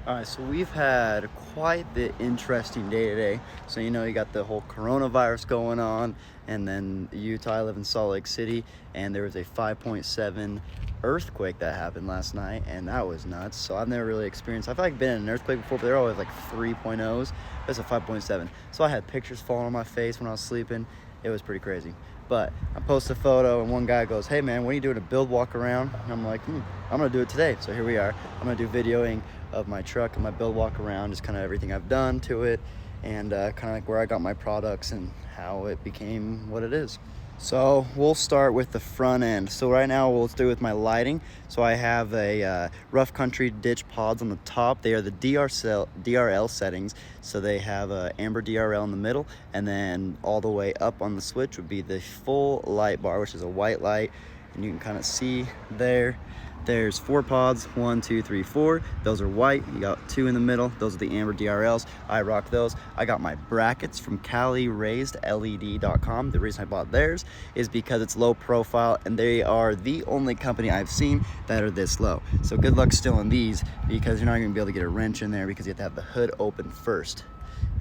All right, so we've had quite the interesting day today. So, you got the whole coronavirus going on, and then Utah, I live in Salt Lake City, and there was a 5.7 earthquake that happened last night, and that was nuts. So, I've never really experienced, I feel like I've been in an earthquake before, but they're always like 3.0s. That's a 5.7. So, I had pictures falling on my face when I was sleeping. It was pretty crazy. But I posted a photo, and one guy goes, "Hey man, what are you doing, a build walk around?" And I'm like, I'm gonna do it today. So here we are. I'm gonna do videoing of my truck and my build walk around, just kind of everything I've done to it, and kind of like where I got my products and how it became what it is. So we'll start with the front end. So right now we'll do with my lighting. So I have a rough country ditch pods on the top. They are the DRL settings. So they have a amber DRL in the middle, and then all the way up on the switch would be the full light bar, which is a white light, and you can kind of see there. There's 4 pods, 1, 2, 3, 4. Those are white. You got 2 in the middle. Those are the amber DRLs. I rock those. I got my brackets from CaliRaisedLED.com. The reason I bought theirs is because it's low profile, and they are the only company I've seen that are this low. So good luck stealing these, because you're not going to be able to get a wrench in there, because you have to have the hood open first.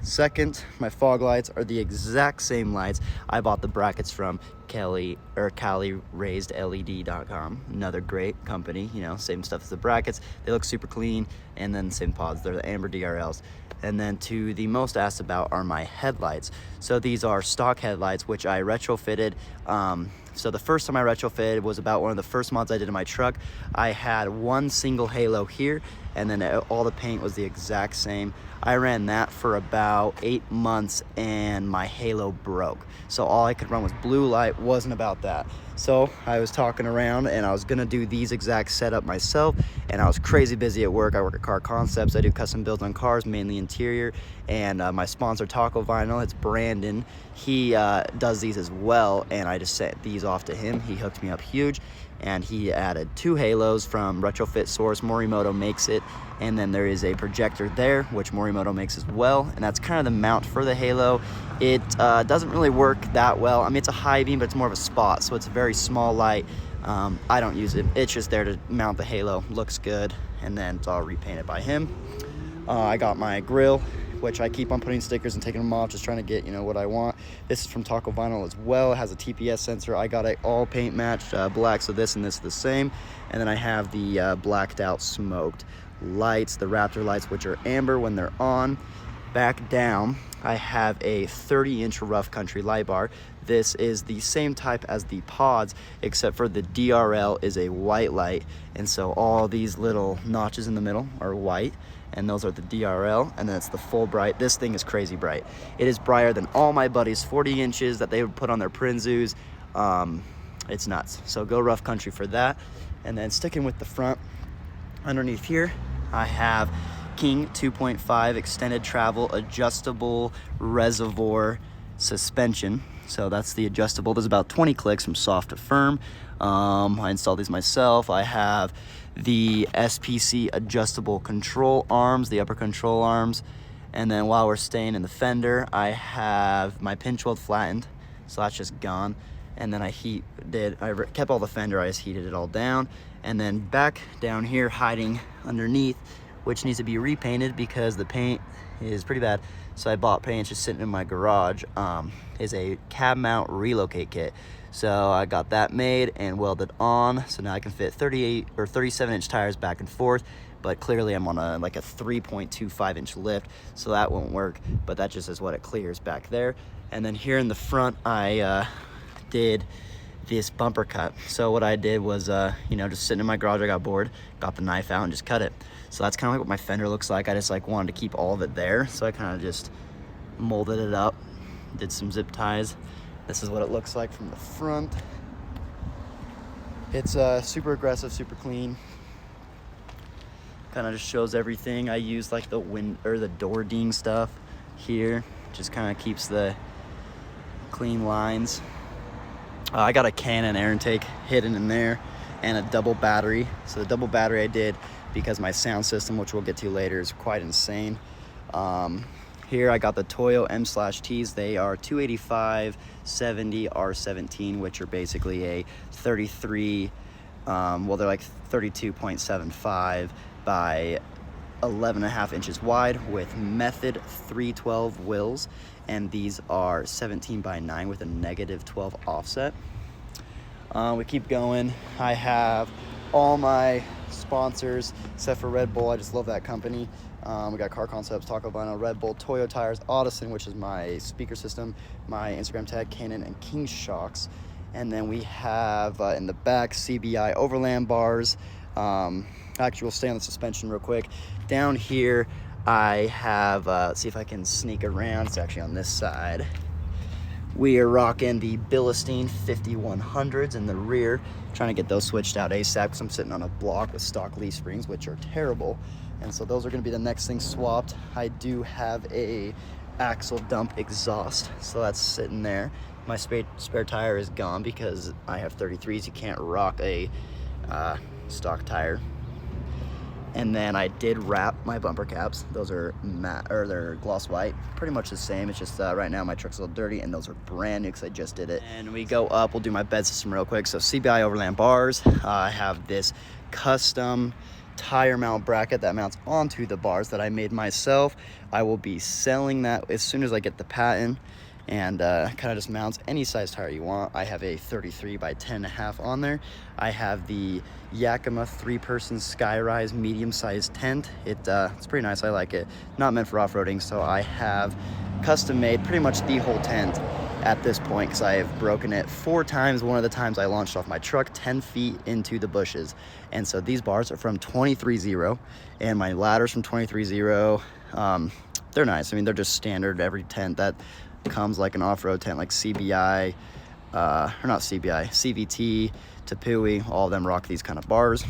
Second, my fog lights are the exact same lights. I bought the brackets from CaliRaisedLED.com. Another great company, same stuff as the brackets. They look super clean, and then same pods. They're the amber DRLs. And then to the most asked about are my headlights. So these are stock headlights, which I retrofitted. So the first time I retrofitted was about one of the first mods I did in my truck. I had one single halo here, and then all the paint was the exact same. I ran that for about 8 months, and my halo broke. So all I could run was blue light, wasn't about that. So I was talking around, and I was gonna do these exact setup myself, and I was crazy busy at work. I work at Car Concepts. I do custom builds on cars, mainly interior, and my sponsor, Taco Vinyl, it's Brandon. He does these as well, and I just sent these off to him. He hooked me up huge, and he added 2 halos from Retrofit Source. Morimoto makes it, and then there is a projector there, which Morimoto makes as well, and that's kind of the mount for the halo. It doesn't really work that well. I mean, it's a high beam, but it's more of a spot, so it's a very small light. I don't use it. It's just there to mount the halo. Looks good, and then it's all repainted by him. I got my grill, which I keep on putting stickers and taking them off, just trying to get, what I want. This is from Taco Vinyl as well. It has a TPS sensor. I got it all paint matched, black, so this and this are the same. And then I have the blacked out smoked lights, the Raptor lights, which are amber when they're on. Back down, I have a 30-inch rough country light bar. This is the same type as the pods, except for the DRL is a white light, and so all these little notches in the middle are white, and those are the DRL, and then it's the full bright. This thing is crazy bright. It is brighter than all my buddies' 40 inches that they would put on their Prinzus. It's nuts. So go rough country for that. And then sticking with the front, underneath here, I have King 2.5 extended travel adjustable reservoir suspension. So that's the adjustable. There's about 20 clicks from soft to firm. I installed these myself. I have the SPC adjustable control arms, the upper control arms. And then while we're staying in the fender, I have my pinch weld flattened, so that's just gone. And then I kept all the fender, I just heated it all down. And then back down here, hiding underneath, which needs to be repainted because the paint is pretty bad. So I bought paint, just sitting in my garage, is a cab mount relocate kit. So I got that made and welded on. So now I can fit 38 or 37-inch tires back and forth, but clearly I'm on a 3.25-inch lift, so that won't work, but that just is what it clears back there. And then here in the front, I did this bumper cut. So what I did was, just sitting in my garage, I got bored, got the knife out and just cut it. So that's kind of like what my fender looks like. I just wanted to keep all of it there. So I kind of just molded it up, did some zip ties. This is what it looks like from the front. It's super aggressive, super clean. Kind of just shows everything. I use the the door ding stuff here. Just kind of keeps the clean lines. I got a Canon air intake hidden in there and a double battery. So the double battery I did because my sound system, which we'll get to later, is quite insane. Here I got the Toyo M/Ts. They are 285/70 R17, which are basically a 33, they're 32.75 by 11.5 inches wide with Method 312 wheels, and these are 17x9 with a -12 offset. We keep going. I have all my sponsors except for Red Bull. I just love that company. We got Car Concepts, Taco Vinyl, Red Bull, Toyo Tires, Audison, which is my speaker system, my Instagram tag, Canon, and King Shocks. And then we have in the back CBI Overland bars. Actually, we'll stay on the suspension real quick. Down here, I have, see if I can sneak around. It's actually on this side. We are rocking the Bilstein 5100s in the rear, trying to get those switched out ASAP because I'm sitting on a block with stock leaf springs, which are terrible. And so those are going to be the next thing swapped. I do have a axle dump exhaust, so that's sitting there. My spare tire is gone because I have 33s. You can't rock a stock tire. And then I did wrap my bumper caps. Those are matte, or they're gloss white. Pretty much the same. It's just right now my truck's a little dirty, and those are brand new because I just did it. And we go up. We'll do my bed system real quick. So CBI Overland bars. I have this custom tire mount bracket that mounts onto the bars that I made myself. I will be selling that as soon as I get the patent, and kind of just mounts any size tire you want. I have a 33x10.5 on there. I have the Yakima 3-person Skyrise medium-sized tent. It's pretty nice. I like it. Not meant for off-roading, so I have custom made pretty much the whole tent at this point because I have broken it 4 times. One of the times I launched off my truck 10 feet into the bushes. And so these bars are from 23.0 and my ladder's from 23.0. They're nice. I mean, they're just standard. Every tent that comes like an off-road tent, like CBI, or not CBI, CVT, Tepui, all of them rock these kind of bars.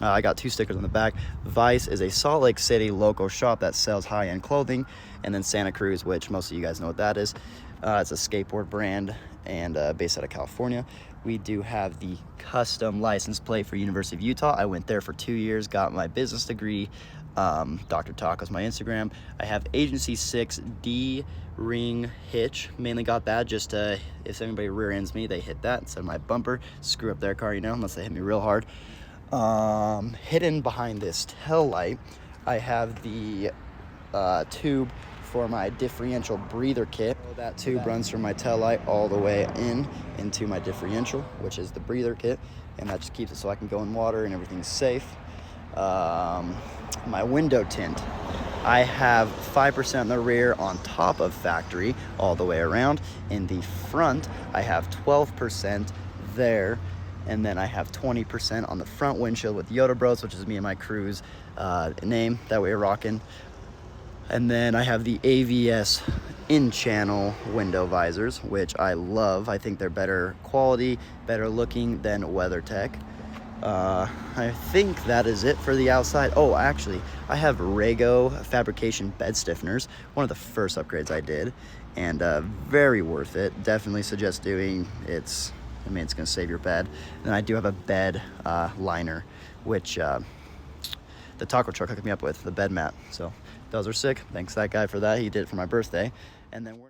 I got 2 stickers on the back. Vice is a Salt Lake City local shop that sells high-end clothing. And then Santa Cruz, which most of you guys know what that is. It's a skateboard brand and based out of California. We do have the custom license plate for University of Utah. I went there for 2 years, got my business degree. Dr. Taco's my Instagram. I have Agency 6 D-ring hitch. Mainly got that just to, if anybody rear ends me, they hit that instead of my bumper. Screw up their car, you know, unless they hit me real hard. Hidden behind this tail light, I have the tube for my differential breather kit. That tube runs from my tail light all the way into my differential, which is the breather kit, and that just keeps it so I can go in water and everything's safe. My window tint, I have 5% in the rear on top of factory all the way around. In the front, I have 12% there, and then I have 20% on the front windshield with Yoda Bros, which is me and my crew's name that we're rocking. And then I have the AVS in-channel window visors, which I love. I think they're better quality, better looking than WeatherTech. I think that is it for the outside. Oh, actually, I have Rego fabrication bed stiffeners, one of the first upgrades I did, and very worth it. Definitely suggest doing. It's going to save your bed. And I do have a bed liner, which the taco truck hooked me up with, the bed mat. So those are sick. Thanks to that guy for that. He did it for my birthday. And then we're